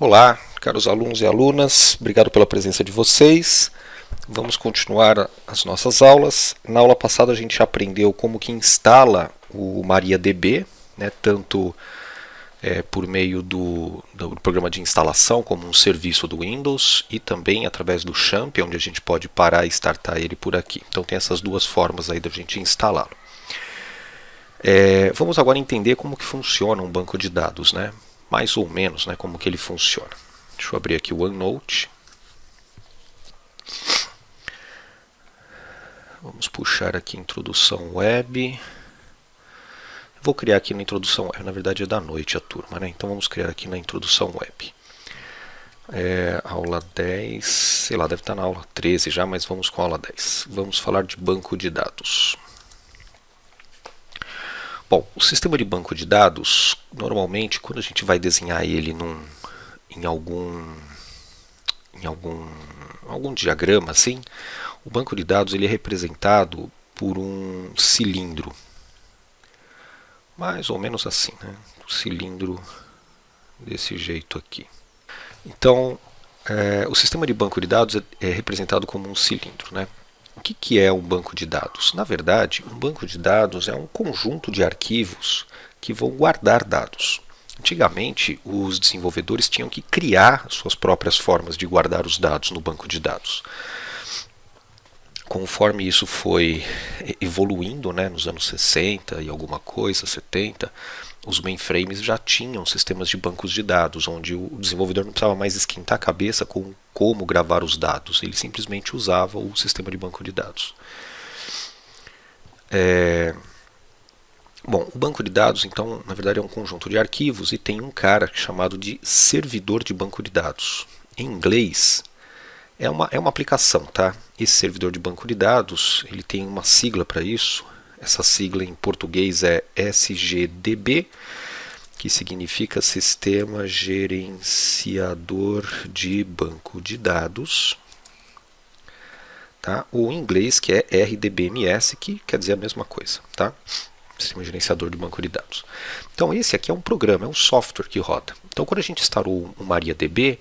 Olá, caros alunos e alunas, obrigado pela presença de vocês. Vamos continuar as nossas aulas. Na aula passada a gente já aprendeu como que instala o MariaDB, né, tanto por meio do programa de instalação como um serviço do Windows e também através do XAMPP, onde a gente pode parar e startar ele por aqui. Então tem essas duas formas aí da gente instalá-lo. Vamos agora entender como que funciona um banco de dados, né? Mais ou menos, né, como que ele funciona. Deixa eu abrir aqui o OneNote. Vamos puxar aqui introdução web. Vou criar aqui na introdução web, na verdade é da noite a turma, né? Então vamos criar aqui na introdução web. Aula 10, sei lá, deve estar na aula 13 já, mas vamos com a aula 10. Vamos falar de banco de dados. Bom, o sistema de banco de dados, normalmente, quando a gente vai desenhar ele em algum diagrama assim, o banco de dados ele é representado por um cilindro, mais ou menos assim, né? Um cilindro desse jeito aqui. Então, o sistema de banco de dados é representado como um cilindro, né? O que é um banco de dados? Na verdade, um banco de dados é um conjunto de arquivos que vão guardar dados. Antigamente, os desenvolvedores tinham que criar suas próprias formas de guardar os dados no banco de dados. Conforme isso foi evoluindo, né, nos anos 60 e alguma coisa, 70, os mainframes já tinham sistemas de bancos de dados, onde o desenvolvedor não precisava mais esquentar a cabeça com como gravar os dados, ele simplesmente usava o sistema de banco de dados. Bom, o banco de dados, então, na verdade é um conjunto de arquivos e tem um cara chamado de servidor de banco de dados. Em inglês, é uma aplicação, tá? Esse servidor de banco de dados, ele tem uma sigla para isso. Essa sigla em português é SGDB, que significa Sistema Gerenciador de Banco de Dados. Tá? Ou em inglês, que é RDBMS, que quer dizer a mesma coisa, tá? Sistema Gerenciador de Banco de Dados. Então esse aqui é um programa, é um software que roda. Então quando a gente instalou o MariaDB,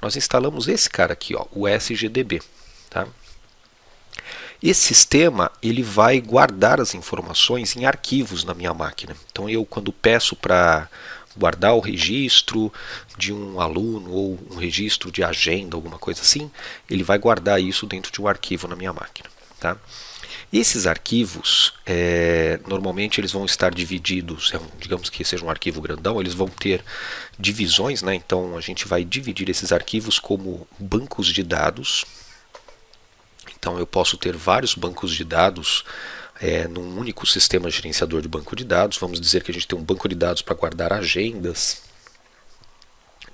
nós instalamos esse cara aqui, ó, o SGDB. Tá? Esse sistema ele vai guardar as informações em arquivos na minha máquina. Então eu, quando peço para guardar o registro de um aluno ou um registro de agenda, alguma coisa assim, ele vai guardar isso dentro de um arquivo na minha máquina. Tá? Esses arquivos, normalmente eles vão estar divididos, digamos que seja um arquivo grandão, eles vão ter divisões, né? Então a gente vai dividir esses arquivos como bancos de dados. Então eu posso ter vários bancos de dados num único sistema gerenciador de banco de dados. Vamos dizer que a gente tem um banco de dados para guardar agendas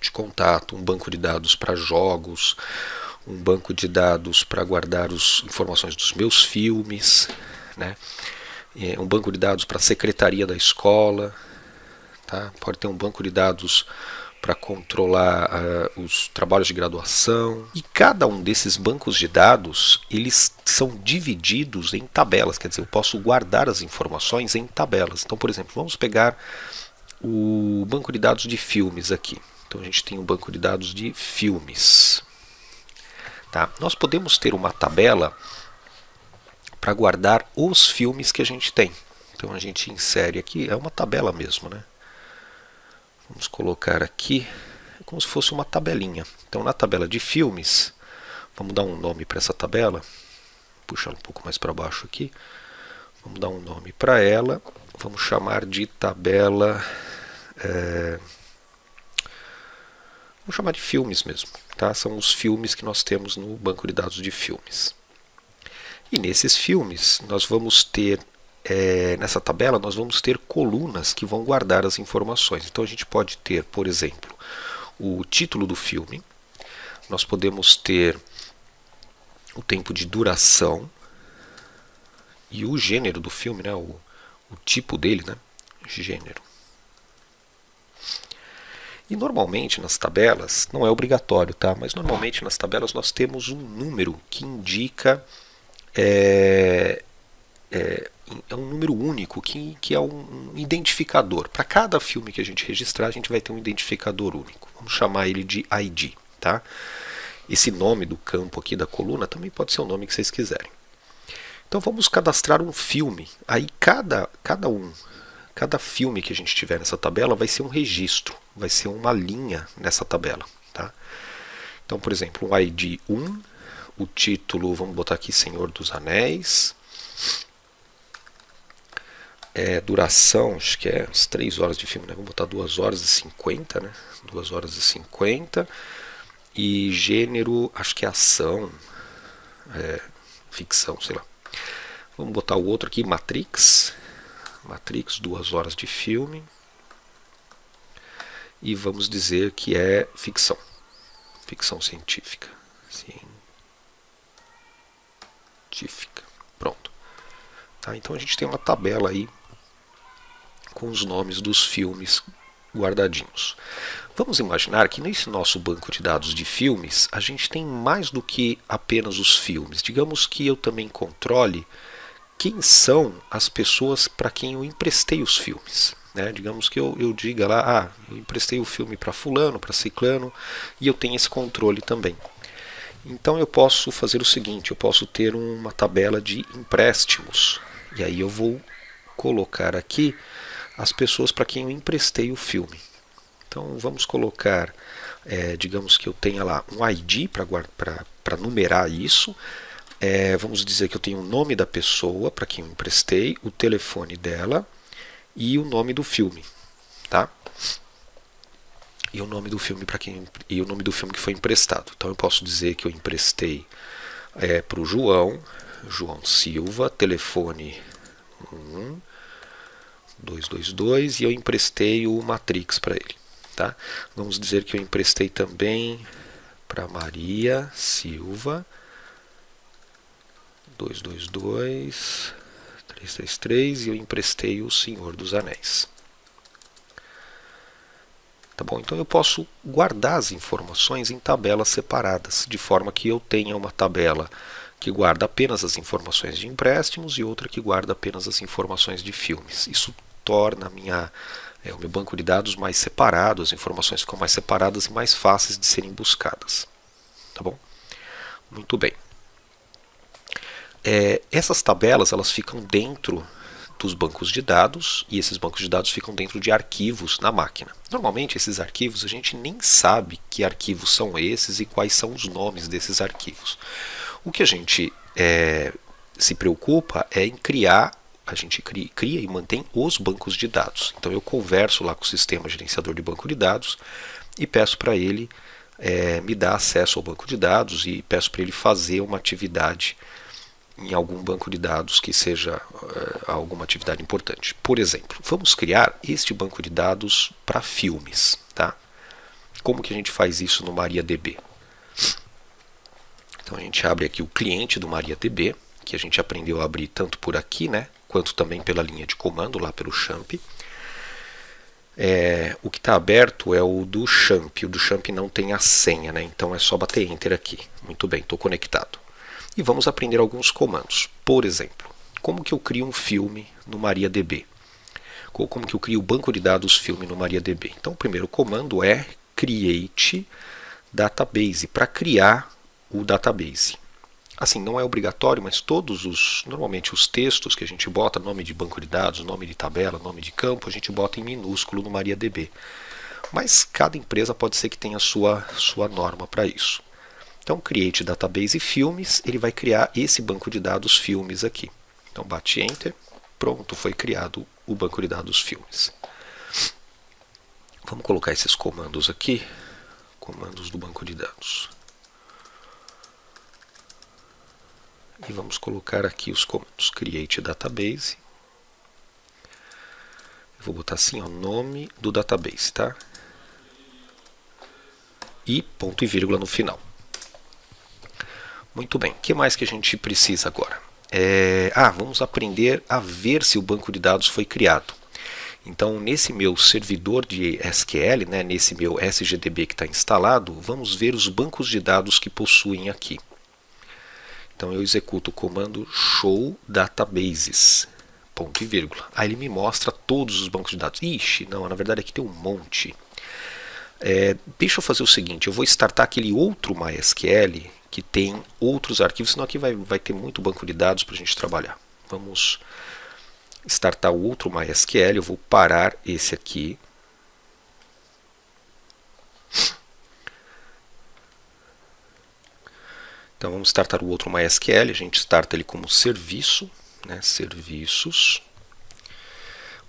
de contato, um banco de dados para jogos, um banco de dados para guardar as informações dos meus filmes, né? Um banco de dados para a secretaria da escola, tá? Pode ter um banco de dados para controlar os trabalhos de graduação. E cada um desses bancos de dados, eles são divididos em tabelas, quer dizer, eu posso guardar as informações em tabelas. Então, por exemplo, vamos pegar o banco de dados de filmes aqui. Então a gente tem um banco de dados de filmes. Tá? Nós podemos ter uma tabela para guardar os filmes que a gente tem. Então a gente insere aqui, é uma tabela mesmo, né? Vamos colocar aqui como se fosse uma tabelinha. Então na tabela de filmes, vamos dar um nome para essa tabela. Puxar um pouco mais para baixo aqui. Vamos dar um nome para ela. Vamos chamar de tabela... Vamos chamar de filmes mesmo. Tá? São os filmes que nós temos no banco de dados de filmes. E nesses filmes, nós vamos ter, nessa tabela, nós vamos ter colunas que vão guardar as informações. Então a gente pode ter, por exemplo, o título do filme, nós podemos ter o tempo de duração e o gênero do filme, né? o tipo dele, né? Gênero. E normalmente nas tabelas, não é obrigatório, tá? Mas normalmente nas tabelas nós temos um número que indica é um número único que é um identificador. Para cada filme que a gente registrar, a gente vai ter um identificador único. Vamos chamar ele de ID. Tá? Esse nome do campo aqui da coluna também pode ser o nome que vocês quiserem. Então vamos cadastrar um filme. Aí cada filme que a gente tiver nessa tabela vai ser um registro, vai ser uma linha nessa tabela. Tá? Então, por exemplo, um ID 1, o título, vamos botar aqui Senhor dos Anéis. Duração, acho que é umas 3 horas de filme, né? Vamos botar 2 horas e 50, né? 2 horas e 50. E gênero, acho que é ação, ficção, sei lá. Vamos botar o outro aqui, Matrix. Matrix, 2 horas de filme. E vamos dizer que é ficção. Ficção científica. Científica. Pronto. Tá, então a gente tem uma tabela aí com os nomes dos filmes guardadinhos. Vamos imaginar que nesse nosso banco de dados de filmes, a gente tem mais do que apenas os filmes. Digamos que eu também controle quem são as pessoas para quem eu emprestei os filmes. Né? Digamos que eu diga lá, eu emprestei o filme para fulano, para ciclano, e eu tenho esse controle também. Então eu posso fazer o seguinte, eu posso ter uma tabela de empréstimos, e aí eu vou colocar aqui as pessoas para quem eu emprestei o filme. Então vamos colocar, digamos que eu tenha lá um ID para numerar isso. Vamos dizer que eu tenho o nome da pessoa para quem eu emprestei, o telefone dela e o nome do filme, tá? E o nome do filme e o nome do filme que foi emprestado. Então eu posso dizer que eu emprestei para o João Silva, telefone 222, e eu emprestei o Matrix para ele. Tá? Vamos dizer que eu emprestei também para Maria Silva 222 333 e eu emprestei o Senhor dos Anéis. Tá bom? Então eu posso guardar as informações em tabelas separadas, de forma que eu tenha uma tabela que guarda apenas as informações de empréstimos e outra que guarda apenas as informações de filmes. Isso torna o meu banco de dados mais separado, as informações ficam mais separadas e mais fáceis de serem buscadas. Tá bom? Muito bem. Essas tabelas elas ficam dentro dos bancos de dados e esses bancos de dados ficam dentro de arquivos na máquina. Normalmente esses arquivos a gente nem sabe que arquivos são esses e quais são os nomes desses arquivos. O que a gente se preocupa é em criar, a gente cria e mantém os bancos de dados. Então eu converso lá com o sistema gerenciador de banco de dados e peço para ele me dar acesso ao banco de dados e peço para ele fazer uma atividade em algum banco de dados que seja alguma atividade importante. Por exemplo, vamos criar este banco de dados para filmes. Tá? Como que a gente faz isso no MariaDB? Então a gente abre aqui o cliente do MariaDB, que a gente aprendeu a abrir tanto por aqui, né, quanto também pela linha de comando, lá pelo champ. O que está aberto é o do champ. O do champ não tem a senha, né, então é só bater Enter aqui. Muito bem, estou conectado. E vamos aprender alguns comandos. Por exemplo, como que eu crio um filme no MariaDB? Ou como que eu crio o banco de dados filme no MariaDB? Então o primeiro comando é create database, para criar o database. Assim, não é obrigatório, mas normalmente os textos que a gente bota, nome de banco de dados, nome de tabela, nome de campo, a gente bota em minúsculo no MariaDB. Mas cada empresa pode ser que tenha a sua norma para isso. Então, create database filmes, ele vai criar esse banco de dados filmes aqui. Então, bate Enter, pronto, foi criado o banco de dados filmes. Vamos colocar esses comandos aqui, comandos do banco de dados. E vamos colocar aqui os comandos create database. Eu vou botar assim, o nome do database, tá? E ponto e vírgula no final. Muito bem, o que mais que a gente precisa agora? Vamos aprender a ver se o banco de dados foi criado. Então, nesse meu servidor de SQL, né, nesse meu SGDB que está instalado, vamos ver os bancos de dados que possuem aqui. Então eu executo o comando show databases ponto e vírgula. Aí ele me mostra todos os bancos de dados. Ixi, não, na verdade aqui tem um monte. Deixa eu fazer o seguinte, eu vou startar aquele outro MySQL que tem outros arquivos, senão aqui vai ter muito banco de dados para a gente trabalhar. Vamos startar o outro MySQL, eu vou parar esse aqui. Então vamos startar o outro MySQL, a gente starta ele como serviço, né, serviços.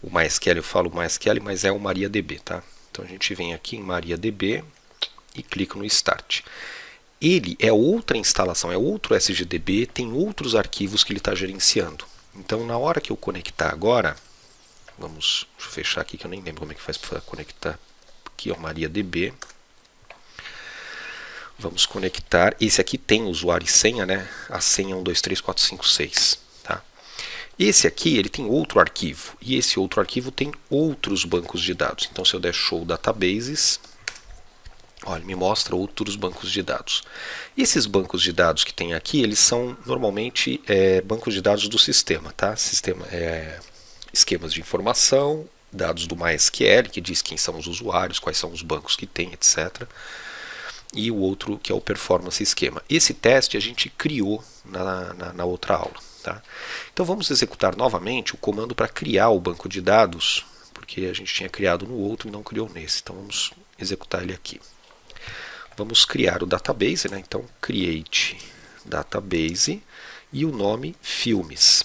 O MySQL, eu falo MySQL, mas é o MariaDB, tá? Então a gente vem aqui em MariaDB e clica no Start. Ele é outra instalação, é outro SGDB, tem outros arquivos que ele está gerenciando. Então na hora que eu conectar agora, deixa eu fechar aqui que eu nem lembro como é que faz para conectar. Aqui é o MariaDB. Vamos conectar. Esse aqui tem usuário e senha, né? A senha é 123456. Tá? Esse aqui ele tem outro arquivo. E esse outro arquivo tem outros bancos de dados. Então se eu der show databases, olha, me mostra outros bancos de dados. E esses bancos de dados que tem aqui, eles são normalmente bancos de dados do sistema. Tá? Esquemas de informação, dados do MySQL, que diz quem são os usuários, quais são os bancos que tem, etc. E o outro que é o performance esquema. Esse teste a gente criou na outra aula. Tá? Então vamos executar novamente o comando para criar o banco de dados, porque a gente tinha criado no outro e não criou nesse. Então vamos executar ele aqui. Vamos criar o database, né? Então create database e o nome filmes.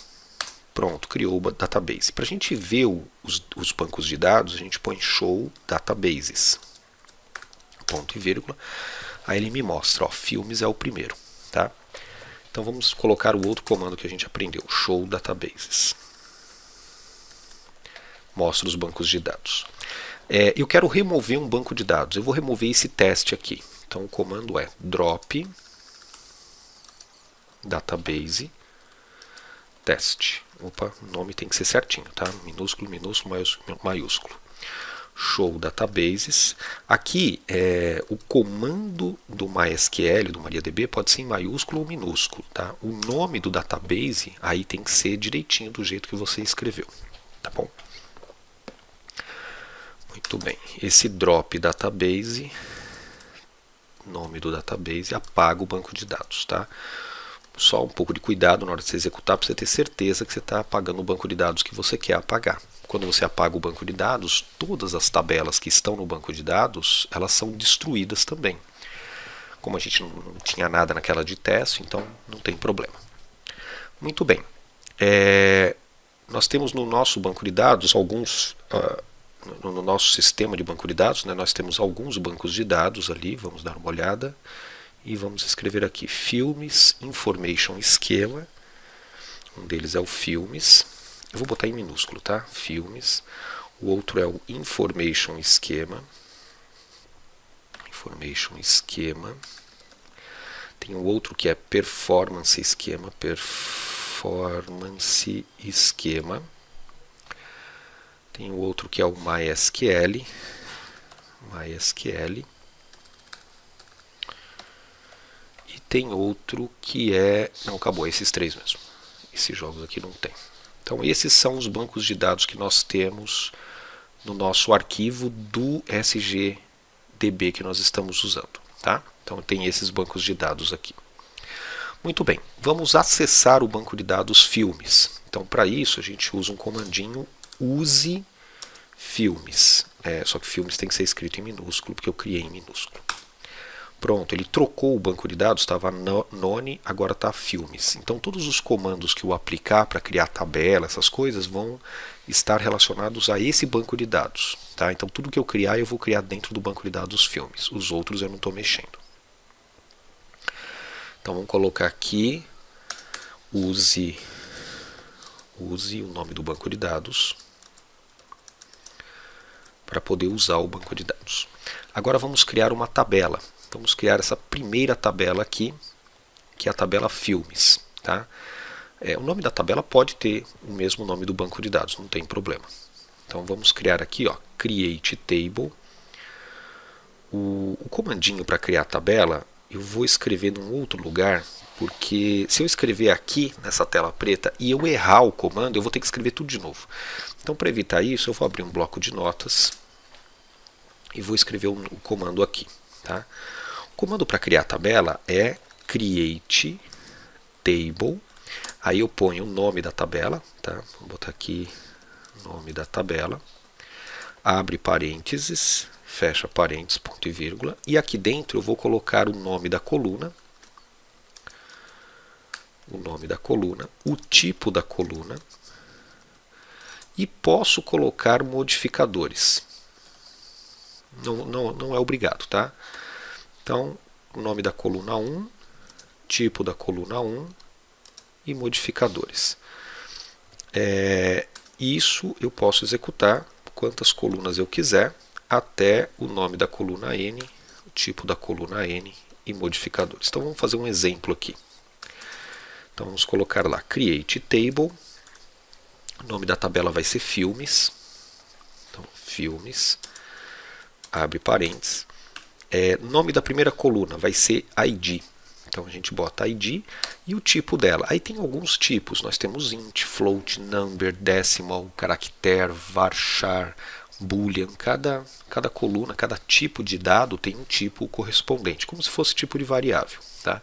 Pronto, criou o database. Para a gente ver os bancos de dados, a gente põe show databases. Ponto e vírgula. Aí ele me mostra, ó, filmes é o primeiro, tá? Então vamos colocar o outro comando que a gente aprendeu, show databases. Mostra os bancos de dados. Eu quero remover um banco de dados. Eu vou remover esse teste aqui. Então o comando é drop database test. Opa, o nome tem que ser certinho, tá? Minúsculo, minúsculo, maiúsculo. Show databases. Aqui o comando do MySQL, do MariaDB, pode ser em maiúsculo ou minúsculo. Tá? O nome do database aí tem que ser direitinho do jeito que você escreveu. Tá bom? Muito bem. Esse drop database, nome do database, apaga o banco de dados. Tá? Só um pouco de cuidado na hora de você executar para você ter certeza que você está apagando o banco de dados que você quer apagar. Quando você apaga o banco de dados, todas as tabelas que estão no banco de dados, elas são destruídas também. Como a gente não tinha nada naquela de teste, então não tem problema. Muito bem. Nós temos no nosso banco de dados alguns, no nosso sistema de banco de dados, né, nós temos alguns bancos de dados ali, vamos dar uma olhada. E vamos escrever aqui filmes, information schema. Um deles é o filmes. Eu vou botar em minúsculo, tá? Filmes. O outro é o information schema. Information schema. Tem o outro que é performance schema. Performance schema. Tem o outro que é o MySQL. MySQL. E tem outro que é... Não, acabou, esses três mesmo. Esses jogos aqui não tem. Então esses são os bancos de dados que nós temos no nosso arquivo do SGDB que nós estamos usando. Tá? Então tem esses bancos de dados aqui. Muito bem, vamos acessar o banco de dados filmes. Então para isso a gente usa um comandinho use filmes. Só que filmes tem que ser escrito em minúsculo, porque eu criei em minúsculo. Pronto, ele trocou o banco de dados, estava none, agora está filmes. Então todos os comandos que eu aplicar para criar tabela, essas coisas, vão estar relacionados a esse banco de dados. Tá? Então tudo que eu criar, eu vou criar dentro do banco de dados filmes. Os outros eu não estou mexendo. Então vamos colocar aqui, use o nome do banco de dados, para poder usar o banco de dados. Agora vamos criar uma tabela. Vamos criar essa primeira tabela aqui, que é a tabela filmes. Tá? O nome da tabela pode ter o mesmo nome do banco de dados, não tem problema. Então vamos criar aqui, ó, create table. O comandinho para criar a tabela, eu vou escrever num outro lugar, Porque se eu escrever aqui nessa tela preta e eu errar o comando, eu vou ter que escrever tudo de novo. Então, para evitar isso, eu vou abrir um bloco de notas e vou escrever o comando aqui. Tá? O comando para criar a tabela é create table. Aí eu ponho o nome da tabela, tá? Vou botar aqui nome da tabela, abre parênteses, fecha parênteses, ponto e vírgula, e aqui dentro eu vou colocar o nome da coluna, o tipo da coluna, e posso colocar modificadores. Não é obrigado, tá? Então, o nome da coluna 1, tipo da coluna 1 e modificadores. Isso eu posso executar quantas colunas eu quiser, até o nome da coluna N, o tipo da coluna N e modificadores. Então vamos fazer um exemplo aqui. Então vamos colocar lá create table, o nome da tabela vai ser filmes, então filmes, abre parênteses, nome da primeira coluna vai ser ID, então a gente bota ID e o tipo dela. Aí tem alguns tipos, nós temos int, float, number, decimal, caractere, varchar, boolean. Cada coluna, cada tipo de dado tem um tipo correspondente, como se fosse tipo de variável. Tá?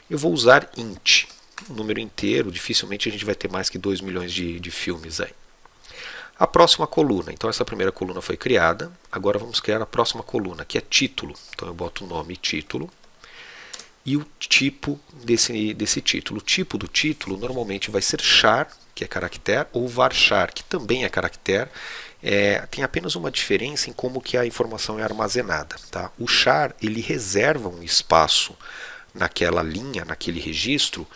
Eu vou usar int, um número inteiro, dificilmente a gente vai ter mais que 2 milhões de filmes aí. A próxima coluna, então essa primeira coluna foi criada, agora vamos criar a próxima coluna, que é título. Então eu boto o nome título e o tipo desse título. O tipo do título normalmente vai ser char, que é caractere, ou varchar, que também é caractere. Tem apenas uma diferença em como que a informação é armazenada. Tá? O char ele reserva um espaço naquela linha, naquele registro,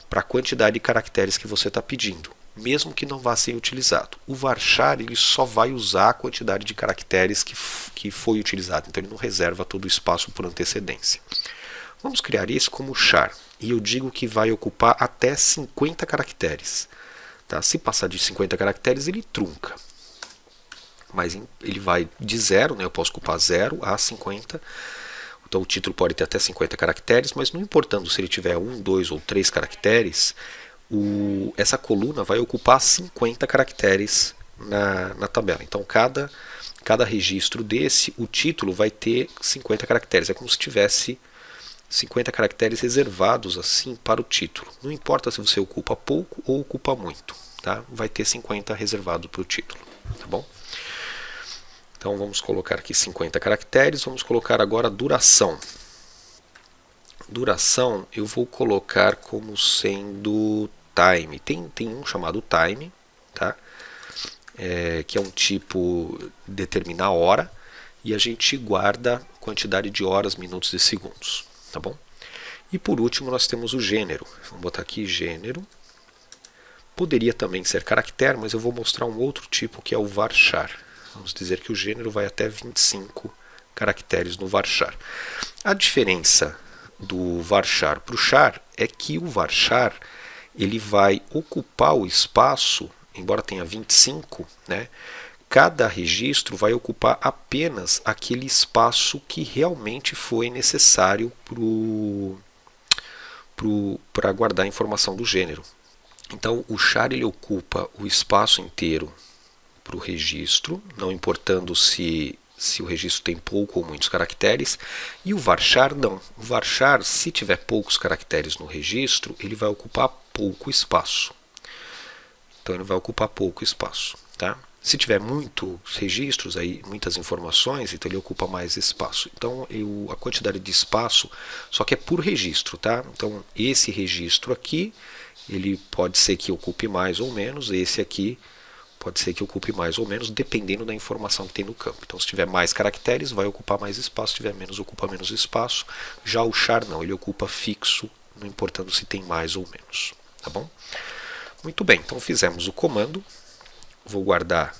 para a quantidade de caracteres que você está pedindo, mesmo que não vá ser utilizado. O varchar ele só vai usar a quantidade de caracteres que foi utilizado, então ele não reserva todo o espaço por antecedência. Vamos criar isso como char, e eu digo que vai ocupar até 50 caracteres. Tá? Se passar de 50 caracteres, ele trunca. Mas ele vai de 0, né? Eu posso ocupar 0 a 50. Então o título pode ter até 50 caracteres, mas não importando se ele tiver 1, 2 ou 3 caracteres, essa coluna vai ocupar 50 caracteres na tabela. Então cada registro desse, o título vai ter 50 caracteres. É como se tivesse 50 caracteres reservados assim para o título. Não importa se você ocupa pouco ou ocupa muito, tá? Vai ter 50 reservados para o título, tá bom? Então vamos colocar aqui 50 caracteres, vamos colocar agora duração. Duração eu vou colocar como sendo time. Tem um chamado time, tá? Que é um tipo determinar a hora, e a gente guarda a quantidade de horas, minutos e segundos. Tá bom? E por último nós temos o gênero. Vamos botar aqui gênero. Poderia também ser caractere, mas eu vou mostrar um outro tipo que é o varchar. Vamos dizer que o gênero vai até 25 caracteres no varchar. A diferença do varchar para o char é que o varchar ele vai ocupar o espaço, embora tenha 25, né? Cada registro vai ocupar apenas aquele espaço que realmente foi necessário para guardar a informação do gênero. Então o char ele ocupa o espaço inteiro para o registro, não importando se o registro tem pouco ou muitos caracteres, e o varchar não. O varchar, se tiver poucos caracteres no registro, ele vai ocupar pouco espaço. Então ele vai ocupar pouco espaço, tá? Se tiver muitos registros, aí, muitas informações, então ele ocupa mais espaço. Então a quantidade de espaço só que é por registro, tá? Então esse registro aqui, ele pode ser que ocupe mais ou menos, esse aqui pode ser que ocupe mais ou menos, dependendo da informação que tem no campo. Então se tiver mais caracteres, vai ocupar mais espaço, se tiver menos, ocupa menos espaço. Já o char não, ele ocupa fixo, não importando se tem mais ou menos. Tá bom? Muito bem, então fizemos o comando. Vou guardar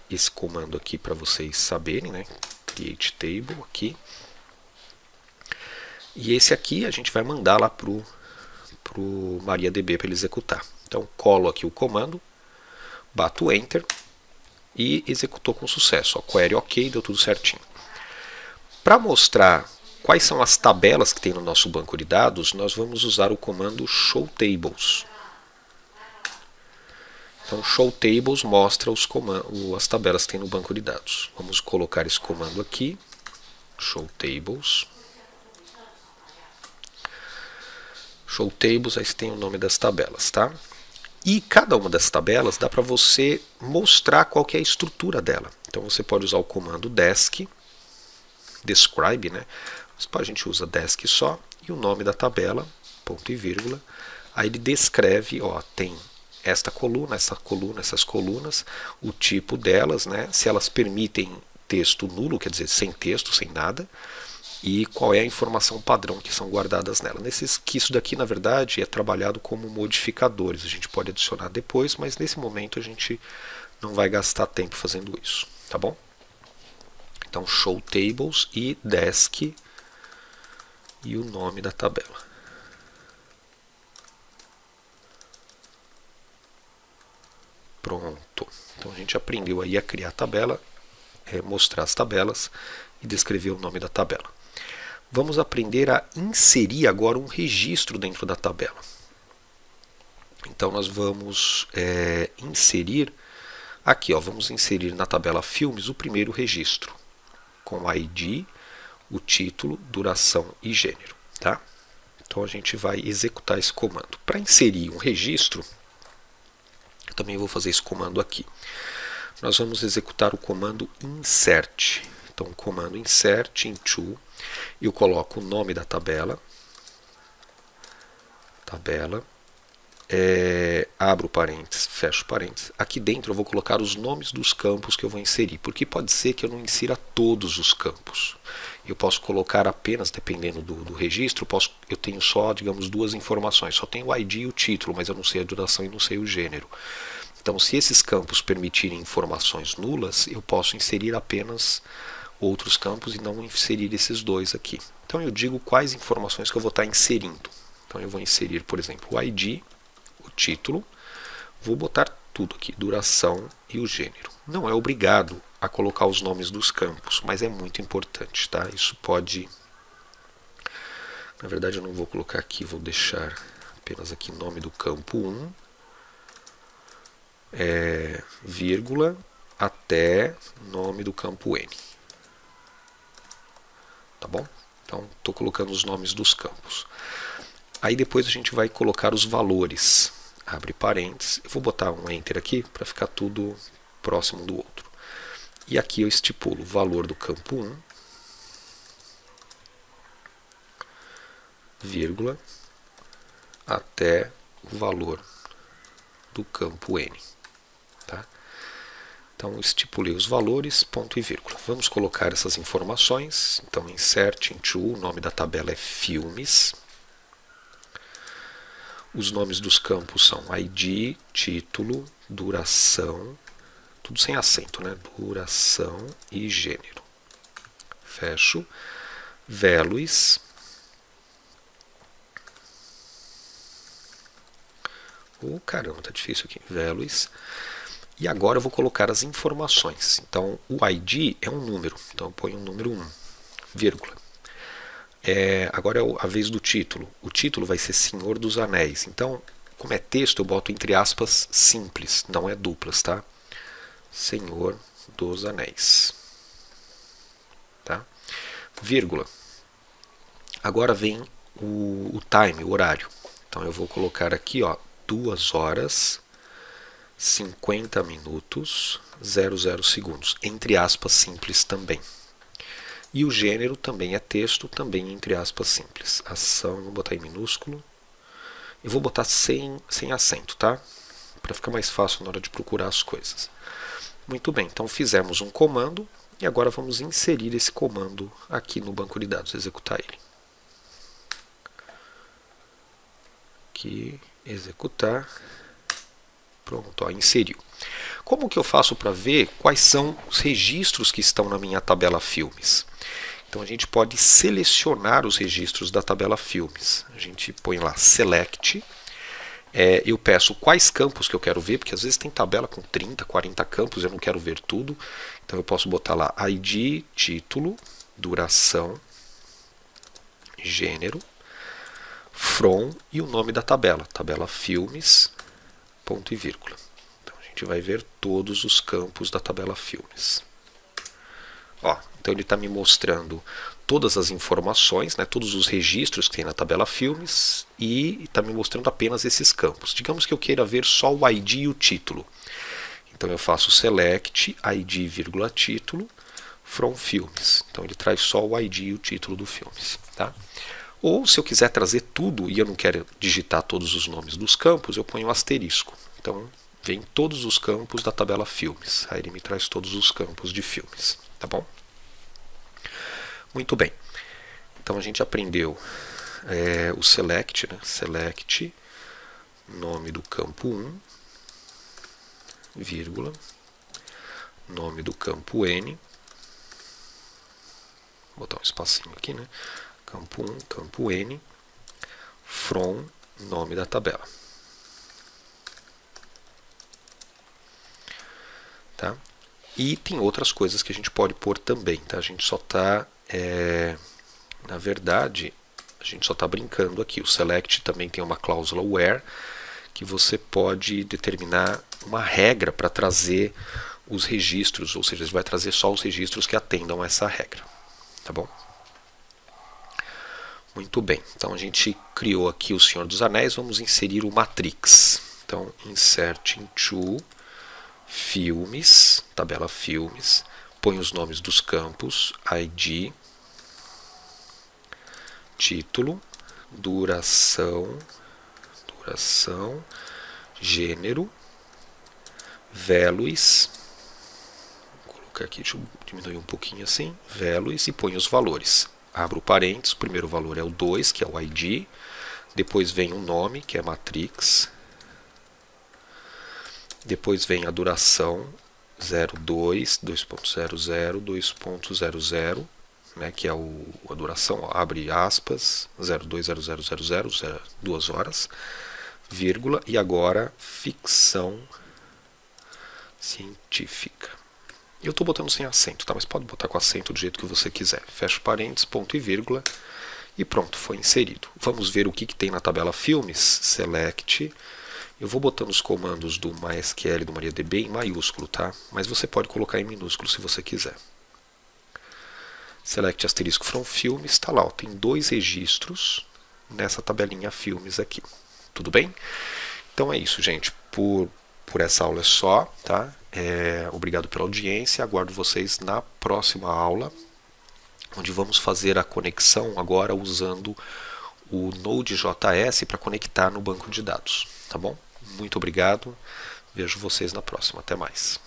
esse comando aqui para vocês saberem, né? Create table aqui. E esse aqui a gente vai mandar lá pro MariaDB para ele executar. Então colo aqui o comando, bato Enter e executou com sucesso. Query OK, deu tudo certinho. Para mostrar quais são as tabelas que tem no nosso banco de dados, nós vamos usar o comando showTables. Então, showTables mostra as tabelas que tem no banco de dados. Vamos colocar esse comando aqui, showTables. Showtables, aí você tem o nome das tabelas, tá? E cada uma das tabelas dá para você mostrar qual que é a estrutura dela. Então você pode usar o comando desc, describe, né? A gente usa desc só, e o nome da tabela, ponto e vírgula. Aí ele descreve, ó, tem esta coluna, essa coluna, essas colunas, o tipo delas, né? Se elas permitem texto nulo, quer dizer, sem texto, sem nada, e qual é a informação padrão que são guardadas nela. Que isso daqui, na verdade, é trabalhado como modificadores. A gente pode adicionar depois, mas nesse momento a gente não vai gastar tempo fazendo isso, tá bom? Então, showTables e desc e o nome da tabela. Pronto. Então a gente aprendeu aí a criar a tabela, mostrar as tabelas e descrever o nome da tabela. Vamos aprender a inserir agora um registro dentro da tabela. Então nós vamos inserir aqui, ó, vamos inserir na tabela filmes o primeiro registro, com o ID, o título, duração e gênero. Tá? Então a gente vai executar esse comando. Para inserir um registro, eu também vou fazer esse comando aqui. Nós vamos executar o comando insert. Então o comando insert into, eu coloco o nome da tabela, abro parênteses, fecho parênteses. Aqui dentro eu vou colocar os nomes dos campos que eu vou inserir, porque pode ser que eu não insira todos os campos. Eu posso colocar apenas, dependendo do registro, eu tenho só, digamos, duas informações. Só tenho o ID e o título, mas eu não sei a duração e não sei o gênero. Então, se esses campos permitirem informações nulas, eu posso inserir apenas outros campos e não inserir esses dois aqui. Então, eu digo quais informações que eu vou estar inserindo. Então, eu vou inserir, por exemplo, o ID, o título, vou botar tudo aqui, duração e o gênero. Não é obrigado a colocar os nomes dos campos, mas é muito importante, tá? Isso pode... Na verdade, eu não vou colocar aqui, vou deixar apenas aqui nome do campo 1, vírgula, até nome do campo N. Tá bom? Então, estou colocando os nomes dos campos. Aí depois a gente vai colocar os valores. Abre parênteses. Eu vou botar um Enter aqui para ficar tudo próximo do outro. E aqui eu estipulo o valor do campo 1, vírgula, até o valor do campo N. Tá? Então, estipulei os valores, ponto e vírgula. Vamos colocar essas informações. Então, insert into, o nome da tabela é filmes. Os nomes dos campos são ID, título, duração, tudo sem acento, né? Duração e gênero. Fecho. Values. Caramba, tá difícil aqui. Values. E agora eu vou colocar as informações. Então, o ID é um número. Então, eu ponho o número 1, vírgula. Agora é a vez do título. O título vai ser Senhor dos Anéis. Então, como é texto, eu boto entre aspas simples, não é duplas, tá? Senhor dos Anéis. Tá? Vírgula. Agora vem o time, o horário. Então, eu vou colocar aqui, ó, 2 horas, 50 minutos, 00 segundos. Entre aspas simples também. E o gênero também é texto, também entre aspas simples. Ação, vou botar em minúsculo. Eu vou botar sem acento, tá? Para ficar mais fácil na hora de procurar as coisas. Muito bem, então fizemos um comando e agora vamos inserir esse comando aqui no banco de dados, executar ele. Aqui, executar. Pronto, ó, inseriu. Como que eu faço para ver quais são os registros que estão na minha tabela filmes? Então a gente pode selecionar os registros da tabela filmes. A gente põe lá select. Eu peço quais campos que eu quero ver, porque às vezes tem tabela com 30, 40 campos, eu não quero ver tudo. Então eu posso botar lá ID, título, duração, gênero, from e o nome da tabela, tabela filmes, ponto e vírgula. Então a gente vai ver todos os campos da tabela filmes. Ó, então ele está me mostrando todas as informações, né, todos os registros que tem na tabela filmes e está me mostrando apenas esses campos. Digamos que eu queira ver só o ID e o título. Então eu faço select ID, título from filmes. Então ele traz só o ID e o título do filmes. Tá? Ou se eu quiser trazer tudo e eu não quero digitar todos os nomes dos campos, eu ponho um asterisco. Então vem todos os campos da tabela filmes. Aí ele me traz todos os campos de filmes. Tá bom? Muito bem. Então a gente aprendeu o select, né? Select, nome do campo 1, vírgula, nome do campo N, vou botar um espacinho aqui, né? Campo 1, campo N, from, nome da tabela. Tá? E tem outras coisas que a gente pode pôr também, tá? A gente só está, na verdade, a gente só está brincando aqui. O select também tem uma cláusula where, que você pode determinar uma regra para trazer os registros, ou seja, ele vai trazer só os registros que atendam a essa regra. Tá bom? Muito bem, então a gente criou aqui o Senhor dos Anéis, vamos inserir o Matrix. Então, insert into filmes, tabela filmes, põe os nomes dos campos, ID, título, duração, gênero, values, vou colocar aqui, deixa eu diminuir um pouquinho assim, values, e põe os valores. Abro parênteses, o primeiro valor é o 2, que é o ID, depois vem o nome, que é Matrix, depois vem a duração 02, 2.00, 2.00, né, que é a duração, ó, abre aspas, 020000, 2 horas, vírgula, e agora ficção científica. Eu estou botando sem acento, tá? Mas pode botar com acento do jeito que você quiser. Fecha parênteses, ponto e vírgula, e pronto, foi inserido. Vamos ver o que tem na tabela filmes, select. Eu vou botando os comandos do MySQL e do MariaDB em maiúsculo, tá? Mas você pode colocar em minúsculo se você quiser. Select asterisco from filmes, está lá, ó, tem 2 registros nessa tabelinha filmes aqui. Tudo bem? Então é isso, gente. Por essa aula é só, tá? Obrigado pela audiência, aguardo vocês na próxima aula, onde vamos fazer a conexão agora usando o Node.js para conectar no banco de dados, tá bom? Muito obrigado, vejo vocês na próxima, até mais.